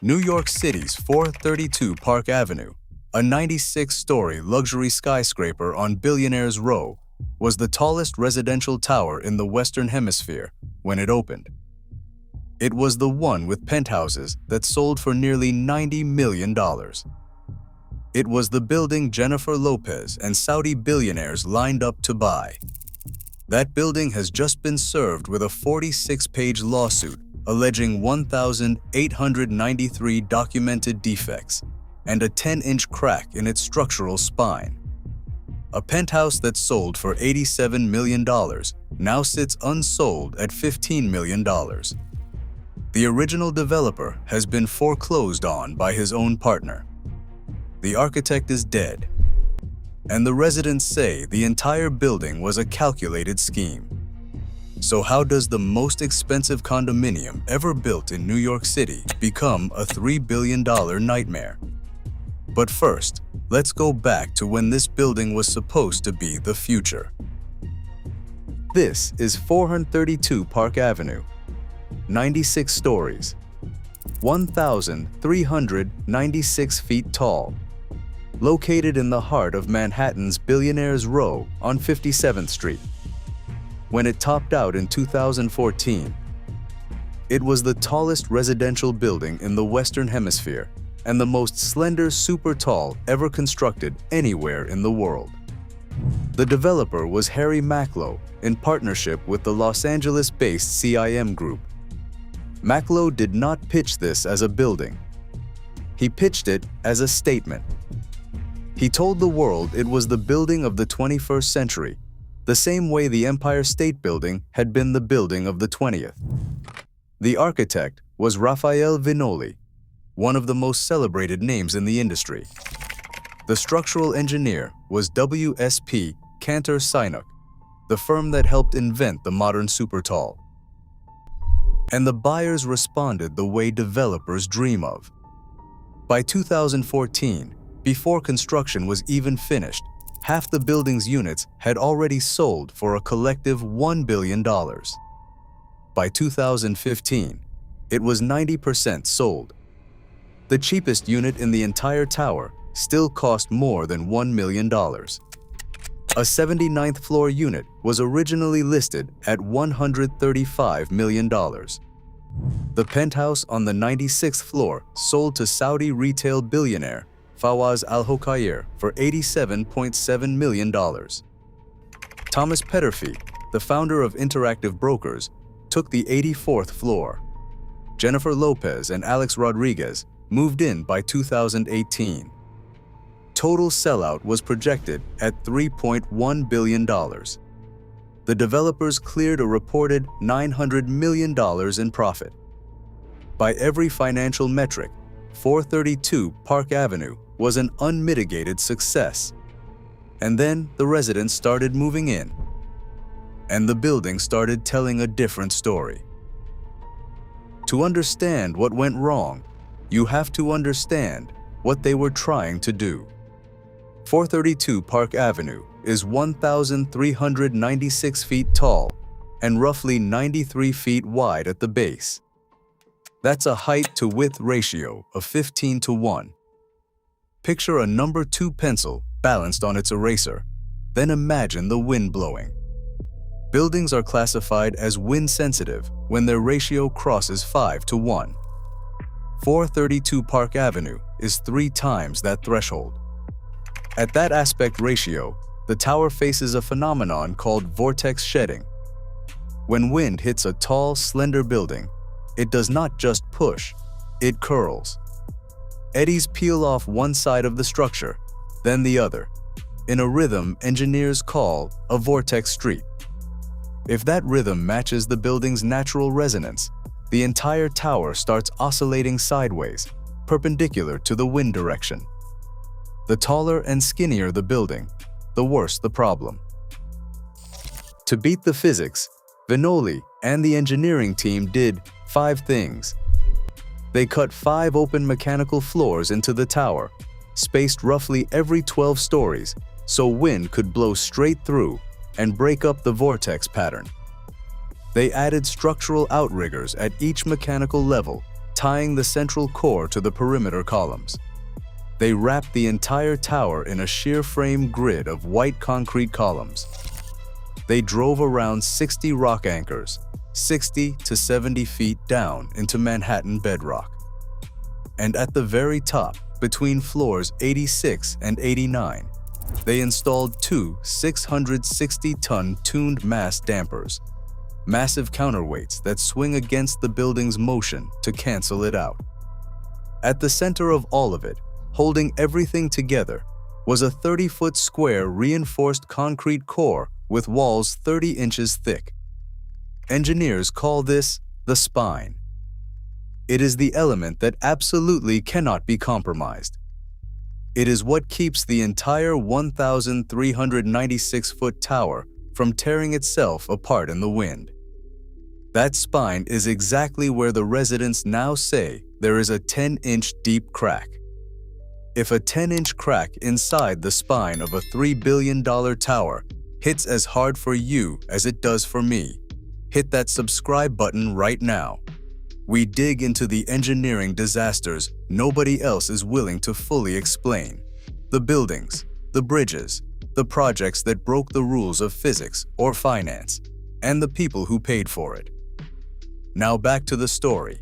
New York City's 432 Park Avenue, a 96-story luxury skyscraper on Billionaires Row, was the tallest residential tower in the Western Hemisphere when it opened. It was the one with penthouses that sold for nearly $90 million. It was the building Jennifer Lopez and Saudi billionaires lined up to buy. That building has just been served with a 46-page lawsuit alleging 1,893 documented defects and a 10-inch crack in its structural spine. A penthouse that sold for $87 million now sits unsold at $15 million. The original developer has been foreclosed on by his own partner. The architect is dead, and the residents say the entire building was a calculated scheme. So how does the most expensive condominium ever built in New York City become a $3 billion nightmare? But first, let's go back to when this building was supposed to be the future. This is 432 Park Avenue, 96 stories, 1,396 feet tall, located in the heart of Manhattan's Billionaires Row on 57th Street. When it topped out in 2014, it was the tallest residential building in the Western Hemisphere and the most slender super tall ever constructed anywhere in the world. The developer was Harry Macklowe in partnership with the Los Angeles-based CIM Group. Macklowe did not pitch this as a building. He pitched it as a statement. He told the world it was the building of the 21st century, the same way the Empire State Building had been the building of the 20th. The architect was Raffaele Vignoli, one of the most celebrated names in the industry. The structural engineer was WSP Cantor Sinuk, the firm that helped invent the modern supertall. And the buyers responded the way developers dream of. By 2014, before construction was even finished, half the building's units had already sold for a collective $1 billion. By 2015, it was 90% sold. The cheapest unit in the entire tower still cost more than $1 million. A 79th floor unit was originally listed at $135 million. The penthouse on the 96th floor sold to Saudi retail billionaire Fawaz Al-Hokair for $87.7 million. Thomas Peterfy, the founder of Interactive Brokers, took the 84th floor. Jennifer Lopez and Alex Rodriguez moved in by 2018. Total sellout was projected at $3.1 billion. The developers cleared a reported $900 million in profit. By every financial metric, 432 Park Avenue was an unmitigated success. And then the residents started moving in, and the building started telling a different story. To understand what went wrong, you have to understand what they were trying to do. 432 Park Avenue is 1,396 feet tall and roughly 93 feet wide at the base. That's a height-to-width ratio of 15:1. Picture a number 2 pencil balanced on its eraser, then imagine the wind blowing. Buildings are classified as wind-sensitive when their ratio crosses 5:1. 432 Park Avenue is 3 times that threshold. At that aspect ratio, the tower faces a phenomenon called vortex shedding. When wind hits a tall, slender building, it does not just push, it curls. Eddies peel off one side of the structure, then the other, in a rhythm engineers call a vortex street. If that rhythm matches the building's natural resonance, the entire tower starts oscillating sideways, perpendicular to the wind direction. The taller and skinnier the building, the worse the problem. To beat the physics, Vignoli and the engineering team did 5 things. They cut 5 open mechanical floors into the tower, spaced roughly every 12 stories, so wind could blow straight through and break up the vortex pattern. They added structural outriggers at each mechanical level tying the central core to the perimeter columns. They wrapped the entire tower in a shear frame grid of white concrete columns. They drove around 60 rock anchors, 60 to 70 feet down into Manhattan bedrock. And at the very top, between floors 86 and 89, they installed two 660-ton tuned mass dampers, massive counterweights that swing against the building's motion to cancel it out. At the center of all of it, holding everything together, was a 30-foot square reinforced concrete core with walls 30 inches thick. Engineers call this the spine. It is the element that absolutely cannot be compromised. It is what keeps the entire 1,396-foot tower from tearing itself apart in the wind. That spine is exactly where the residents now say there is a 10-inch deep crack. If a 10-inch crack inside the spine of a $3 billion tower hits as hard for you as it does for me, hit that subscribe button right now. We dig into the engineering disasters nobody else is willing to fully explain. The buildings, the bridges, the projects that broke the rules of physics or finance, and the people who paid for it. Now back to the story,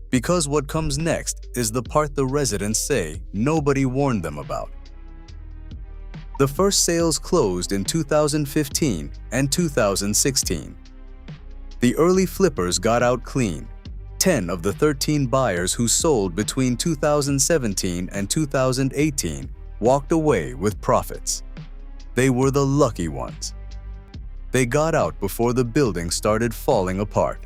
because what comes next is the part the residents say nobody warned them about. The first sales closed in 2015 and 2016. The early flippers got out clean. 10 of the 13 buyers who sold between 2017 and 2018 walked away with profits. They were the lucky ones. They got out before the building started falling apart.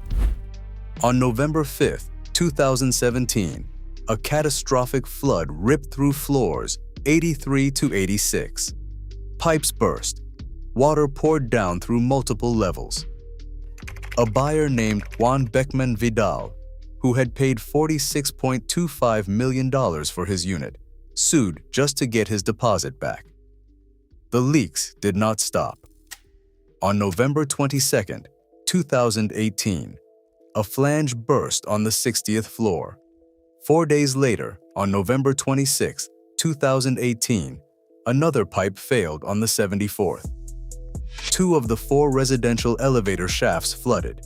On November 5th, 2017, a catastrophic flood ripped through floors 83 to 86. Pipes burst. Water poured down through multiple levels. A buyer named Juan Beckman Vidal, who had paid $46.25 million for his unit, sued just to get his deposit back. The leaks did not stop. On November 22, 2018, a flange burst on the 60th floor. 4 days later, on November 26, 2018, another pipe failed on the 74th. 2 of the 4 residential elevator shafts flooded.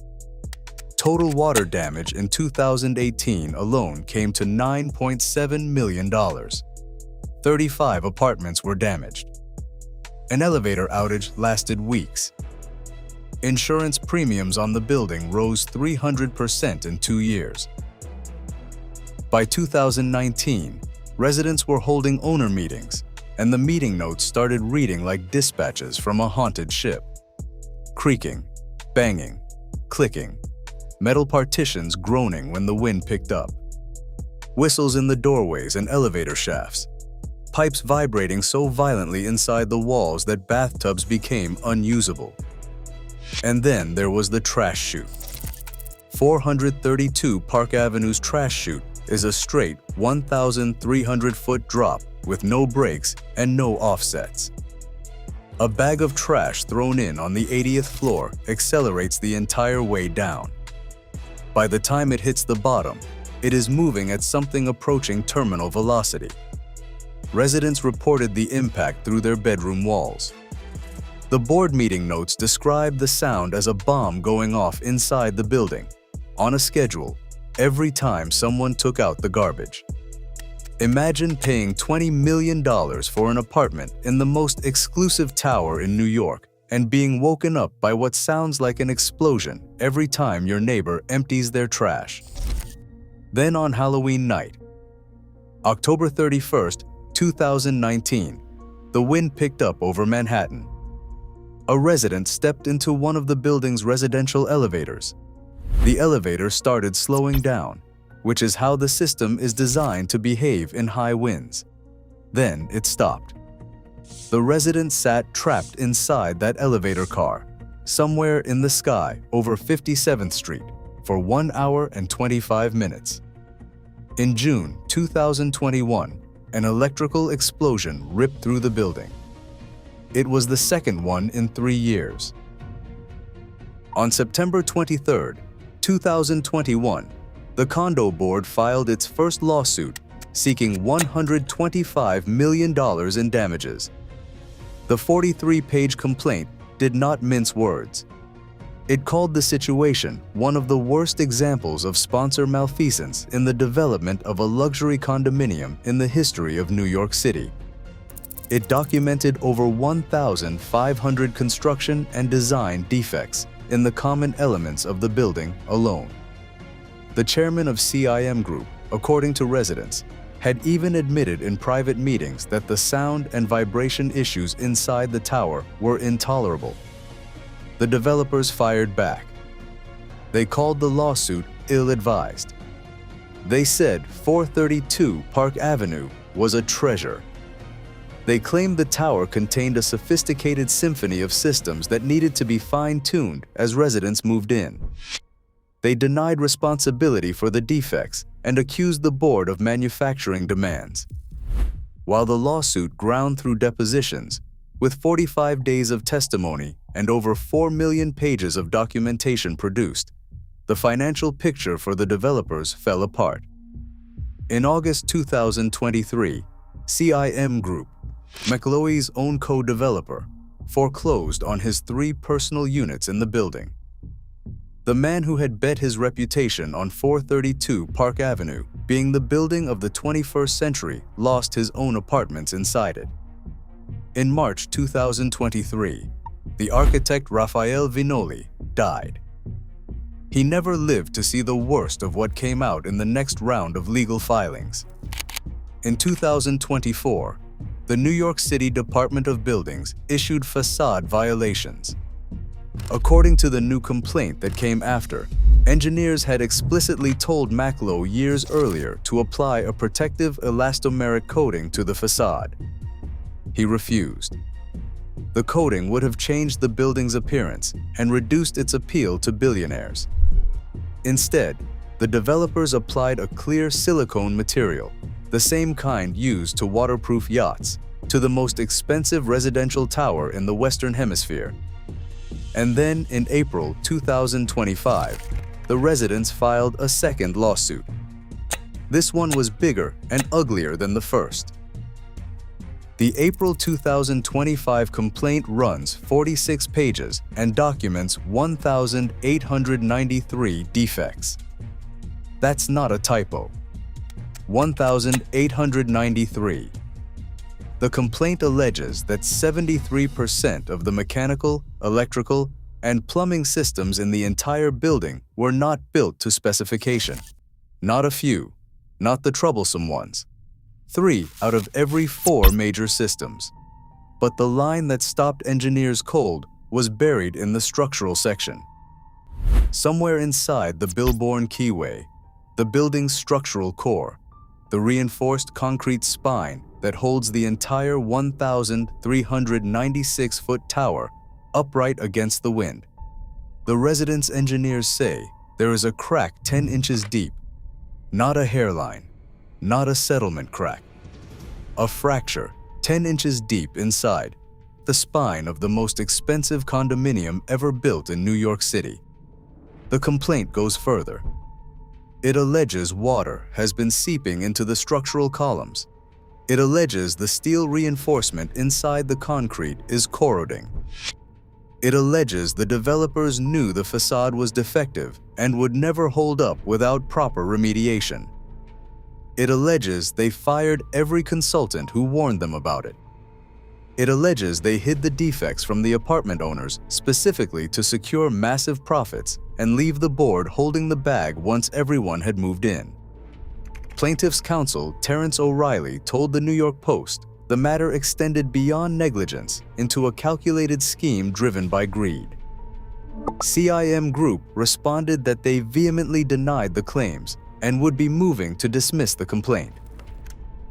Total water damage in 2018 alone came to $9.7 million. 35 apartments were damaged. An elevator outage lasted weeks. Insurance premiums on the building rose 300% in 2 years. By 2019, residents were holding owner meetings, and the meeting notes started reading like dispatches from a haunted ship. Creaking, banging, clicking, metal partitions groaning when the wind picked up. Whistles in the doorways and elevator shafts. Pipes vibrating so violently inside the walls that bathtubs became unusable. And then there was the trash chute. 432 Park Avenue's trash chute is a straight 1,300-foot drop with no breaks and no offsets. A bag of trash thrown in on the 80th floor accelerates the entire way down. By the time it hits the bottom, it is moving at something approaching terminal velocity. Residents reported the impact through their bedroom walls. The board meeting notes described the sound as a bomb going off inside the building, on a schedule, every time someone took out the garbage. Imagine paying $20 million for an apartment in the most exclusive tower in New York and being woken up by what sounds like an explosion every time your neighbor empties their trash. Then on Halloween night, October 31st, 2019, the wind picked up over Manhattan. A resident stepped into one of the building's residential elevators. The elevator started slowing down, which is how the system is designed to behave in high winds. Then it stopped. The resident sat trapped inside that elevator car, somewhere in the sky over 57th Street, for 1 hour and 25 minutes. In June 2021, an electrical explosion ripped through the building. It was the second one in 3 years. On September 23, 2021, The condo board filed its first lawsuit, seeking $125 million in damages. The 43-page complaint did not mince words. It called the situation one of the worst examples of sponsor malfeasance in the development of a luxury condominium in the history of New York City. It documented over 1,500 construction and design defects in the common elements of the building alone. The chairman of CIM Group, according to residents, had even admitted in private meetings that the sound and vibration issues inside the tower were intolerable. The developers fired back. They called the lawsuit ill-advised. They said 432 Park Avenue was a treasure. They claimed the tower contained a sophisticated symphony of systems that needed to be fine-tuned as residents moved in. They denied responsibility for the defects and accused the board of manufacturing demands. While the lawsuit ground through depositions, with 45 days of testimony and over 4 million pages of documentation produced, the financial picture for the developers fell apart. In August 2023, CIM Group, Macklowe's own co-developer, foreclosed on his 3 personal units in the building. The man who had bet his reputation on 432 Park Avenue being the building of the 21st century lost his own apartments inside it. In March 2023, the architect Raphael Vinoli died. He never lived to see the worst of what came out in the next round of legal filings. In 2024, the New York City Department of Buildings issued facade violations. According to the new complaint that came after, engineers had explicitly told Macklowe years earlier to apply a protective elastomeric coating to the facade. He refused. The coating would have changed the building's appearance and reduced its appeal to billionaires. Instead, the developers applied a clear silicone material, the same kind used to waterproof yachts, to the most expensive residential tower in the Western Hemisphere. And then, in April 2025, the residents filed a second lawsuit. This one was bigger and uglier than the first. The April 2025 complaint runs 46 pages and documents 1,893 defects. That's not a typo. 1,893. The complaint alleges that 73% of the mechanical, electrical, and plumbing systems in the entire building were not built to specification. Not a few, not the troublesome ones. 3 out of every 4 major systems. But the line that stopped engineers cold was buried in the structural section. Somewhere inside the Billboard keyway, the building's structural core, the reinforced concrete spine that holds the entire 1,396-foot tower upright against the wind. The residents' engineers say there is a crack 10 inches deep, not a hairline, not a settlement crack. A fracture 10 inches deep inside the spine of the most expensive condominium ever built in New York City. The complaint goes further. It alleges water has been seeping into the structural columns. It alleges the steel reinforcement inside the concrete is corroding. It alleges the developers knew the facade was defective and would never hold up without proper remediation. It alleges they fired every consultant who warned them about it. It alleges they hid the defects from the apartment owners specifically to secure massive profits and leave the board holding the bag once everyone had moved in. Plaintiff's counsel Terrence O'Reilly told the New York Post the matter extended beyond negligence into a calculated scheme driven by greed. CIM Group responded that they vehemently denied the claims and would be moving to dismiss the complaint.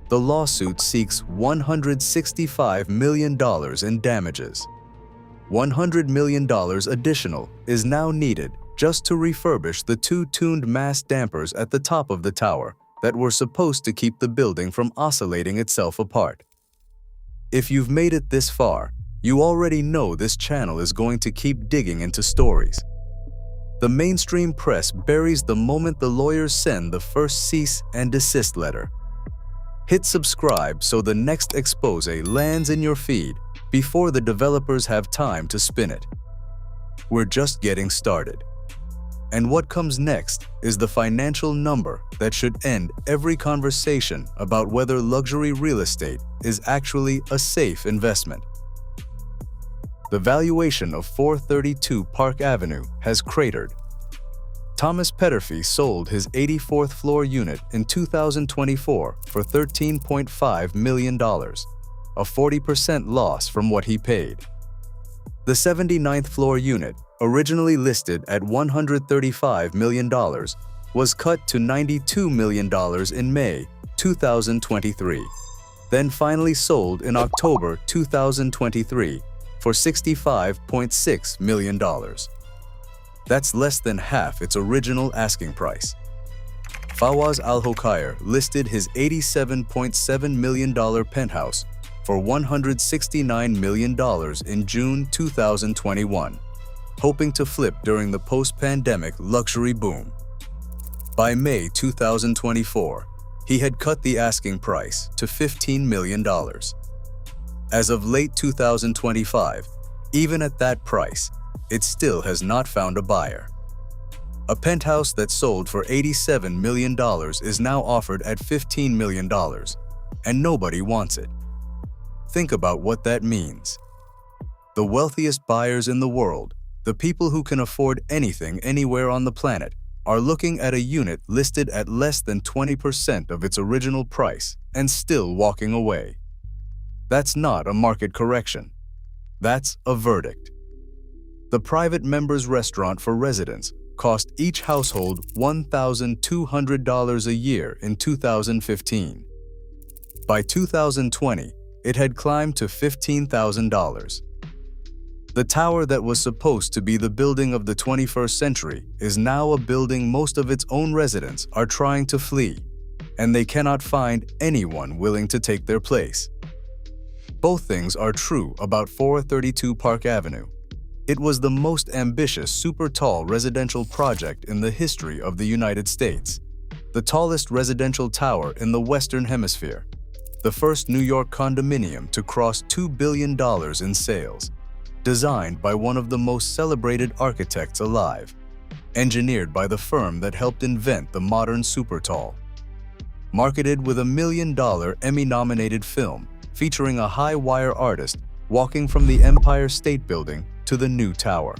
The lawsuit seeks $165 million in damages. $100 million additional is now needed just to refurbish the 2 tuned mass dampers at the top of the tower that were supposed to keep the building from oscillating itself apart. If you've made it this far, you already know this channel is going to keep digging into stories. The mainstream press buries the moment the lawyers send the first cease and desist letter. Hit subscribe so the next expose lands in your feed before the developers have time to spin it. We're just getting started. And what comes next is the financial number that should end every conversation about whether luxury real estate is actually a safe investment. The valuation of 432 Park Avenue has cratered. Thomas Petterfy sold his 84th floor unit in 2024 for $13.5 million, a 40% loss from what he paid. The 79th floor unit, originally listed at $135 million, was cut to $92 million in May 2023, then finally sold in October 2023 for $65.6 million. That's less than half its original asking price. Fawaz Al-Hokair listed his $87.7 million penthouse for $169 million in June 2021, hoping to flip during the post-pandemic luxury boom. By May 2024, he had cut the asking price to $15 million. As of late 2025, even at that price, it still has not found a buyer. A penthouse that sold for $87 million is now offered at $15 million, and nobody wants it. Think about what that means. The wealthiest buyers in the world, the people who can afford anything anywhere on the planet, are looking at a unit listed at less than 20% of its original price and still walking away. That's not a market correction. That's a verdict. The private members restaurant for residents cost each household $1,200 a year in 2015. By 2020, it had climbed to $15,000. The tower that was supposed to be the building of the 21st century is now a building most of its own residents are trying to flee, and they cannot find anyone willing to take their place. Both things are true about 432 Park Avenue. It was the most ambitious super-tall residential project in the history of the United States, the tallest residential tower in the Western Hemisphere, the first New York condominium to cross $2 billion in sales, designed by one of the most celebrated architects alive, engineered by the firm that helped invent the modern super-tall, marketed with $1 million Emmy-nominated film featuring a high-wire artist walking from the Empire State Building to the new tower.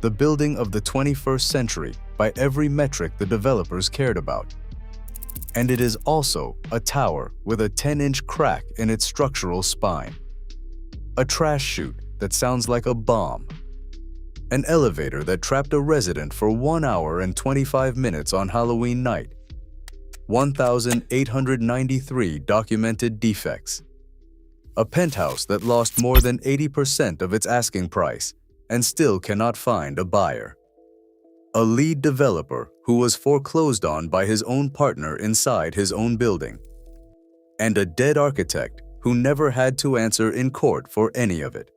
The building of the 21st century by every metric the developers cared about. And it is also a tower with a 10-inch crack in its structural spine. A trash chute that sounds like a bomb. An elevator that trapped a resident for 1 hour and 25 minutes on Halloween night. 1,893 documented defects. A penthouse that lost more than 80% of its asking price and still cannot find a buyer. A lead developer who was foreclosed on by his own partner inside his own building. And a dead architect who never had to answer in court for any of it.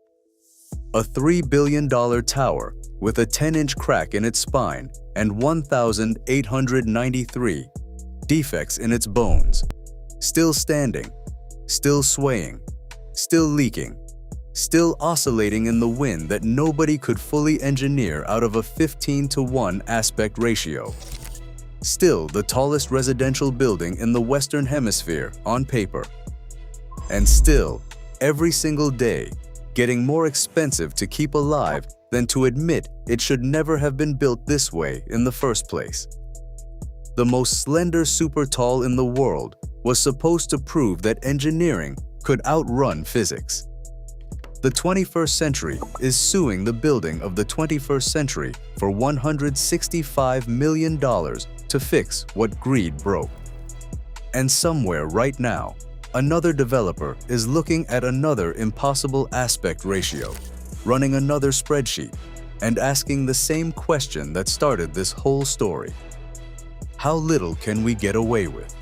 A $3 billion tower with a 10-inch crack in its spine and 1,893 defects in its bones. Still standing, still swaying, still leaking, still oscillating in the wind that nobody could fully engineer out of a 15-to-1 aspect ratio. Still the tallest residential building in the Western Hemisphere on paper. And still, every single day, getting more expensive to keep alive than to admit it should never have been built this way in the first place. The most slender super-tall in the world was supposed to prove that engineering could outrun physics. The 21st century is suing the building of the 21st century for $165 million to fix what greed broke. And somewhere right now, another developer is looking at another impossible aspect ratio, running another spreadsheet, and asking the same question that started this whole story. How little can we get away with?